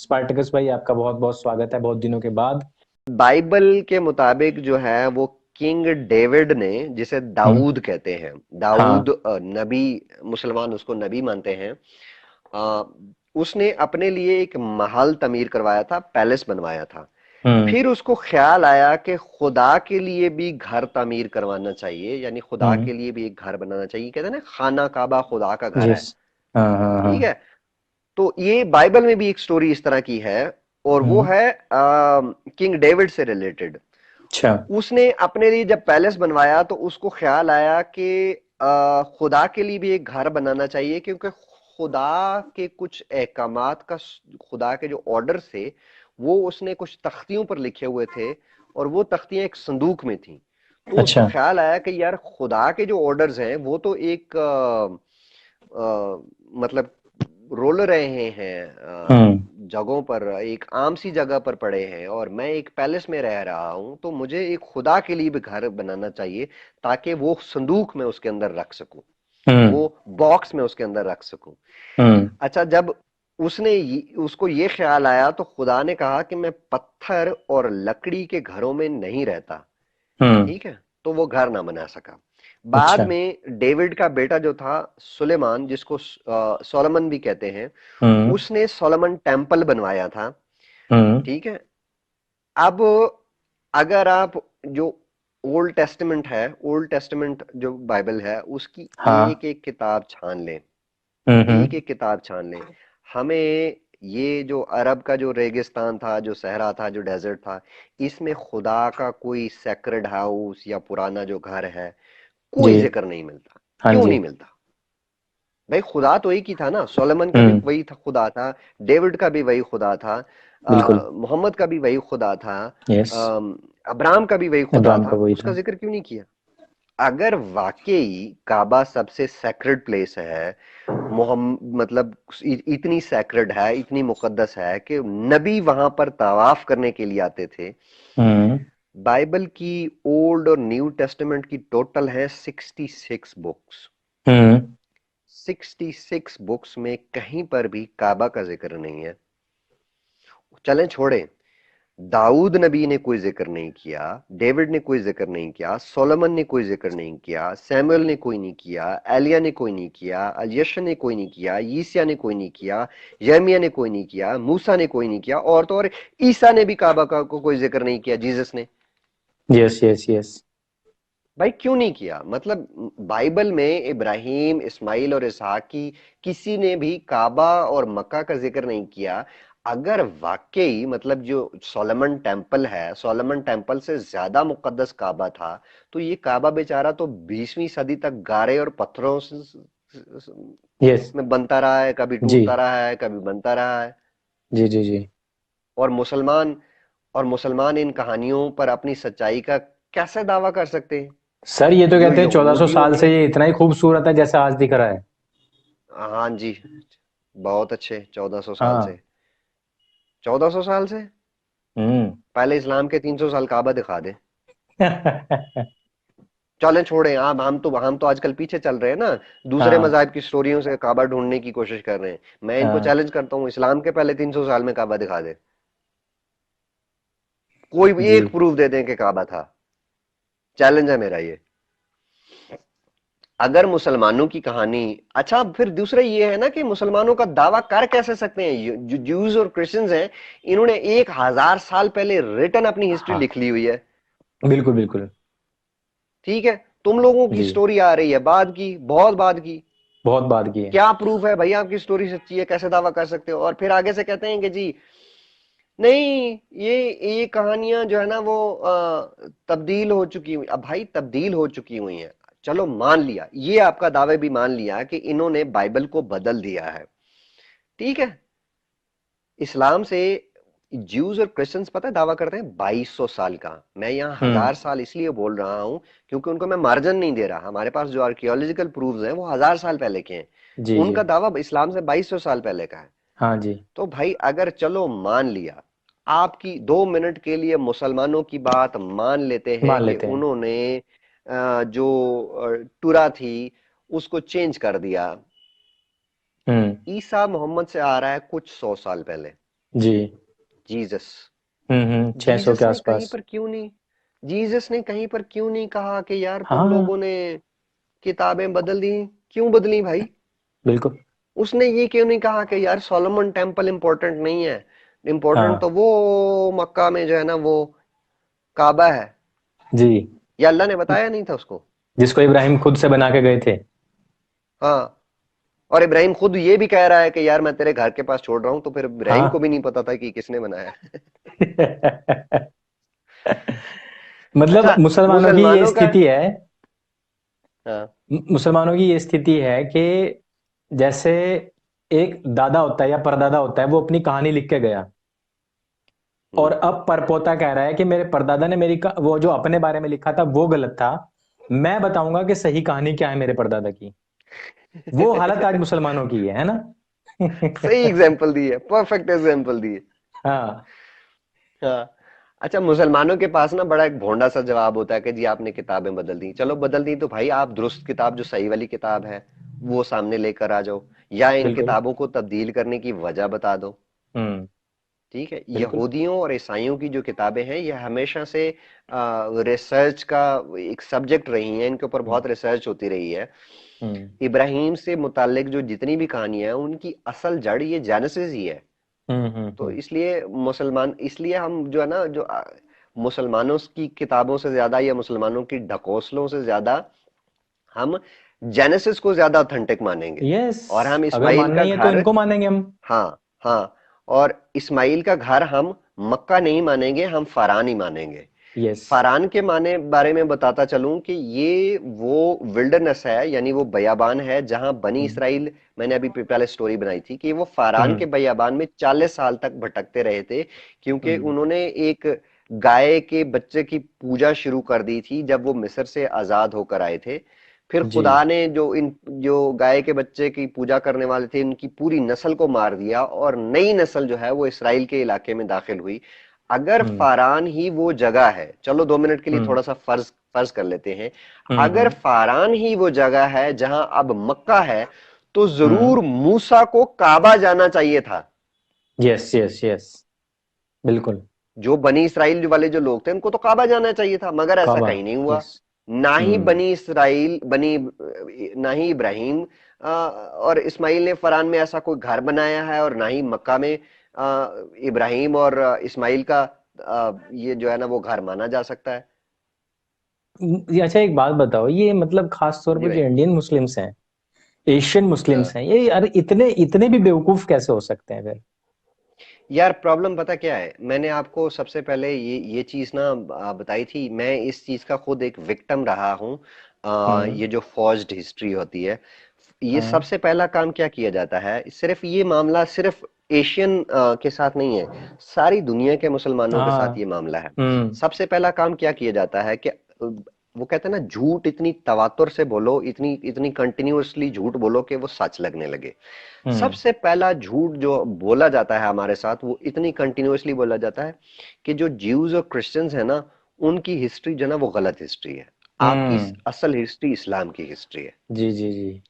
Spartacus भाई, आपका बहुत बहुत स्वागत है बहुत दिनों के बाद। बाइबल के मुताबिक जो है वो किंग डेविड ने, जिसे हम्म। दाऊद कहते हैं, दाऊद हाँ। नबी, मुसलमान उसको नबी मानते हैं। अ, उसने अपने लिए एक महल तमीर करवाया था, पैलेस बनवाया था। हम्म। फिर उसको ख्याल आया कि खुदा के लिए भी घर तामीर करवाना चाहिए, यानी खुदा हम्म। के लिए भी एक घर बनाना चाहिए। कहते हैं ना, खाना काबा खुदा का घर है। यस। हाँ हाँ हाँ। ठीक है। तो ये बाइबल में भी एक स्टोरी इस तरह की है, और वो हम्म। है किंग डेविड से रिलेटेड। अच्छा। उसने अपने लिए जब पैलेस बनवाया तो उसको ख्याल आया कि खुदा के लिए भी एक घर बनाना चाहिए, क्योंकि खुदा के कुछ अहकामात का, खुदा के जो ऑर्डर थे, वो उसने कुछ तख्तियों पर लिखे हुए थे, और वो तख्तियां एक संदूक में थी। तो उसको अच्छा। ख्याल आया कि यार, खुदा के जो ऑर्डर्स हैं वो तो एक मतलब रोल रहे हैं हम्म। जगहों पर, एक आम सी जगह पर पड़े हैं, और मैं एक पैलेस में रह रहा हूं, तो मुझे एक खुदा के लिए भी घर बनाना चाहिए, ताकि वो संदूक में उसके अंदर रख सकूं, हम्म। वो बॉक्स में उसके अंदर रख सकूं। हम्म। अच्छा, जब उसको ये ख्याल आया, तो खुदा ने कहा कि मैं पत्थर और लकड़ी के घरों में नहीं रहता। हम्म। ठीक है। तो वो घर ना बना सका। बाद अच्छा। में डेविड का बेटा जो था, सुलेमान, जिसको सोलोमन भी कहते हैं, हम्म। उसने सोलोमन टेम्पल बनवाया था। हम्म। ठीक है। अब अगर आप जो ओल्ड टेस्टामेंट है, ओल्ड टेस्टामेंट जो बाइबल है, उसकी हाँ। एक एक किताब छान लें, एक हम्म। एक किताब छान लें, हमें ये जो अरब का जो रेगिस्तान था, जो सहरा था, जो डेजर्ट था, इसमें खुदा का कोई सेक्रेड हाउस या पुराना जो घर है, जी। कोई जिक्र नहीं मिलता। हाँ क्यों जी। नहीं मिलता? भाई, खुदा तो एक ही था ना, सोलोमन का भी हम्म। वही था, खुदा था। डेविड का भी वही खुदा था। बिल्कुल। मोहम्मद का भी वही खुदा था। यस। अब्राहम का भी वही खुदा अब्राहम का था। वही उसका था। जिक्र क्यों नहीं किया? अगर वाकई काबा सबसे सैक्रेड प्लेस है, मोहम्मद मतलब इतनी सैक्रेड है, इतनी मुकद्दस है कि नबी वहां पर तवाफ करने के लिए आते थे। हम्म। बाइबल की ओल्ड और न्यू टेस्टामेंट की टोटल है 66 बुक्स। हम्म। 66 बुक्स में कहीं पर भी काबा का जिक्र नहीं है। चलें छोड़ें, दाऊद नबी ने कोई जिक्र नहीं किया, डेविड ने कोई जिक्र नहीं किया, सोलोमन ने कोई जिक्र नहीं किया, सैमुअल ने कोई नहीं किया, एलिया ने कोई नहीं किया, अलियशा ने कोई नहीं किया, यीसिया ने कोई नहीं किया, यर्मिया ने कोई नहीं किया, मूसा ने कोई नहीं किया, और तो और ईसा ने भी काबा का को कोई जिक्र नहीं किया, जीसस ने। Yes yes yes. भाई, क्यों नहीं किया? मतलब बाइबल में इब्राहिम, इस्माइल और इसहाक की किसी ने भी काबा और मक्का का जिक्र नहीं किया। अगर वाकई मतलब जो सोलोमन टेम्पल है, सोलोमन टेम्पल से ज्यादा मुकद्दस काबा था, तो ये काबा बेचारा तो 20वीं सदी तक गारे और पत्थरों यस। में बनता रहा है, कभी जी टूटता रहा है, कभी बनता रहा है। जी जी जी। और मुसलमान इन कहानियों पर अपनी सच्चाई का कैसे दावा कर सकते हैं? सर, ये तो जो कहते हैं 1400 यहूदियों साल ने, से ये इतना ही खूबसूरत है जैसा आज दिख रहा है। हाँ जी, बहुत अच्छे, 1400 साल हाँ। से। 1400 साल से? हम्म। पहले इस्लाम के 300 साल काबा दिखा दे। चलें छोड़ें, हम तो आजकल पीछे चल रहे हैं ना, दूसरे हाँ मजाहब की स्टोरियों से काबा ढूंढने की कोशिश कर रहे हैं। मैं इनको हाँ। चैलेंज करता हूँ, इस्लाम के पहले 300 साल में काबा दिखा दे। कोई भी जी। एक प्रूफ दे दें कि काबा था। चैलेंज है मेरा ये। अगर मुसलमानों की कहानी, अच्छा, फिर दूसरा ये है ना कि मुसलमानों का दावा कर कैसे सकते हैं? जो ज्यूज और क्रिश्चियंस हैं, इन्होंने 1000 साल पहले रिटर्न अपनी हिस्ट्री हाँ। लिख ली हुई है। बिल्कुल बिल्कुल। ठीक है। तुम लोगों की जी। स्टोरी आ रही है बाद की, बहुत बाद की। बहुत बात की है। क्या प्रूफ है भैया आपकी स्टोरी सच्ची है? कैसे दावा कर सकते हो? और फिर आगे से कहते हैं कि जी नहीं, ये कहानियां जो है ना वो तब्दील हो चुकी हुई। अब भाई, तब्दील हो चुकी हुई हैं, चलो मान लिया, ये आपका दावे भी मान लिया कि इन्होंने बाइबल को बदल दिया है। ठीक है। इस्लाम से ज्यूज और क्रिश्चियंस पता है दावा करते हैं 2200 साल का। मैं यहाँ हम्म। 1000 साल इसलिए बोल रहा हूं, क्योंकि उनको मैं मार्जिन नहीं दे रहा। हमारे पास जो आर्कियोलॉजिकल प्रूफ्स हैं वो 1000 साल पहले के हैं। जी जी। उनका दावा इस्लाम से 2200 साल पहले का है। हाँ जी। तो भाई, अगर चलो मान लिया, आपकी 2 मिनट के लिए मुसलमानों की बात मान लेते हैं मान कि लेते हैं। उन्होंने जो टुरा थी उसको चेंज कर दिया। हम्म। ईसा मोहम्मद से आ रहा है कुछ 100 साल पहले। जी। जीसस। 600 के जीसस ने कहीं आसपास। पर क्यों नहीं जीसस ने कहीं पर क्यों नहीं कहा कि यार तुम हाँ, लोगों ने किताबें बदल दी? क्यों बदली भाई? बिल्कुल। उसने ये क्यों नहीं कहा कि यार सोलोमन टेम्पल इंपॉर्टेंट नहीं है, इंपॉर्टेंट तो हाँ वो मक्का में जो है ना वो काबा है? जी। या अल्लाह ने बताया नहीं था उसको? जिसको इब्राहिम खुद से बना के गए थे। हाँ। और इब्राहिम खुद ये भी कह रहा है कि यार मैं तेरे घर के पास छोड़ रहा हूं, तो फिर इब्राहिम को हाँ। भी नहीं पता था कि किसने बनाया है। अच्छा, मतलब मुसलमानों की ये मुसलमानों का। स्थिति है। हाँ। मुसलमानों की ये स्थिति है कि जैसे एक दादा होता है या परदादा होता है, वो अपनी कहानी लिख के गया, और हम्म। अब परपोता कह रहा है कि मेरे परदादा ने वो जो अपने बारे में लिखा था वो गलत था। मैं बताऊंगा कि सही कहानी क्या है मेरे परदादा की। वो हालत आज मुसलमानों की है ना? सही एग्जाम्पल दी है, परफेक्ट एग्जाम्पल दी है। हाँ। हाँ। अच्छा, मुसलमानों के पास ना बड़ा एक भोंडा सा जवाब होता है कि जी आपने किताबें बदल दी। चलो बदल दी तो भाई आप दुरुस्त किताब जो सही वाली किताब है वो सामने लेकर आ जाओ, या इन बिल्कुल। किताबों को तब्दील करने की वजह बता दो। हम्म। ठीक है, बिल्कुल। यहूदियों और ईसाइयों की जो किताबें हैं ये हमेशा से रिसर्च का एक सब्जेक्ट रही हैं, इनके ऊपर हम्म। बहुत रिसर्च होती रही है। हम्म। इब्राहिम से मुतालिक जो जितनी भी कहानियां हैं उनकी असल जड़ ये जेनेसिस ही है। तो हम्म। इसलिए मुसलमान, इसलिए हम जो है ना जो मुसलमानों की किताबों से ज्यादा या मुसलमानों की ढकोसलों से ज्यादा हम जेनेसिस को ज्यादा ऑथेंटिक मानेंगे। यस। और हम अगर इस्माइल मानना का ही है तो घर, इनको मानेंगे हम। हाँ, हाँ, और इस्माइल का घर हम मक्का नहीं मानेंगे, हम फरान ही मानेंगे। यस। फरान के माने बारे में बताता चलूं कि ये वो विल्डरनेस है, यानी वो बयाबान है जहां बनी हम्म। इसराइल, मैंने अभी पहले स्टोरी बनाई थी कि वो फरान के हम्म। बयाबान में 40 साल तक भटकते रहे थे, क्योंकि हम्म। उन्होंने एक गाय के बच्चे की पूजा शुरू कर दी थी जब वो मिस्र से आजाद होकर आए थे। फिर जी। खुदा ने जो गाय के बच्चे की पूजा करने वाले थे इनकी पूरी नस्ल को मार दिया, और नई नस्ल जो है वो इसराइल के इलाके में दाखिल हुई। अगर हम्म। फारान ही वो जगह है, चलो 2 मिनट के लिए हम्म। थोड़ा सा फर्ज फर्ज कर लेते हैं, अगर हम्म। फारान ही वो जगह है जहां अब मक्का है, तो हम्म। जरूर मूसा को काबा जाना चाहिए था। Yes yes yes. बिल्कुल। जो बनी इसराइल वाले जो लोग थे उनको तो काबा जाना चाहिए था, मगर ऐसा काबा। कहीं नहीं हुआ। यस। ना ही हम्म। बनी इसराइल बनी ना ही इब्राहिम और इस्माइल ने फरान में ऐसा कोई घर बनाया है, और ना ही मक्का में इब्राहिम और इस्माइल का ये जो है ना वो घर माना जा सकता है। अच्छा, एक बात बताओ, ये मतलब खास तौर जी पर जो भाई। इंडियन मुस्लिम्स हैं, एशियन मुस्लिम्स हाँ। हैं, ये यार इतने इतने भी बेवकूफ कैसे हो सकते हैं फिर? यार प्रॉब्लम पता क्या है, मैंने आपको सबसे पहले ये चीज ना बताई थी, मैं इस चीज का खुद एक विक्टिम रहा हूँ। हम्म। ये जो फॉर्ज्ड हिस्ट्री होती है, ये हाँ सबसे पहला काम क्या किया जाता है, सिर्फ ये मामला सिर्फ एशियन के साथ नहीं है, सारी दुनिया के मुसलमानों के साथ हाँ। ये मामला है। हम्म। सबसे पहला काम क्या किया जाता है कि वो कहते हैं ना, झूठ इतनी तवातुर से बोलो, इतनी इतनी कंटिन्यूअसली झूठ बोलो कि वो सच लगने लगे। हम्म। सबसे पहला झूठ जो बोला जाता है हमारे साथ, वो इतनी कंटिन्यूअसली बोला जाता है कि जो ज्यूज और क्रिश्चियंस है ना, उनकी हिस्ट्री जो है ना वो गलत हिस्ट्री है। आपकी हम्म। असल हिस्ट्री इस्लाम की हिस्ट्री है। जी जी जी।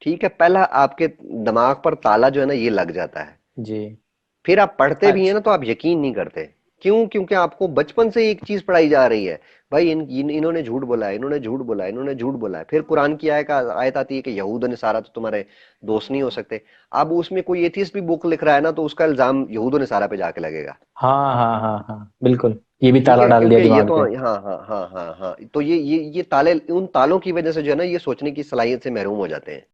ठीक है, पहला आपके दिमाग पर ताला जो है ना ये लग जाता है। जी। फिर आप पढ़ते भी हैं अच्छा। ना तो आप यकीन नहीं करते। क्यों? क्योंकि आपको बचपन से एक चीज पढ़ाई जा रही है, भाई इन्होंने झूठ बोला है, इन्होंने झूठ बोला है, इन्होंने झूठ बोला है। फिर कुरान की आयत आती है कि यहूद और नसारा तो तुम्हारे दोस्त नहीं हो सकते। अब उसमें कोई एथियस्ट भी बुक लिख रहा है ना, तो उसका इल्जाम यहूद और नसारा पे जाके लगेगा। हाँ हाँ हाँ हाँ, बिल्कुल। ये भी ठीक ताला है, डाल दिया क्योंकि ये दिमाग तो पे। हाँ हाँ हाँ हाँ हाँ, तो ये ताले, उन तालों की वजह से जो है ना ये सोचने की सलाहियत से महरूम हो जाते हैं।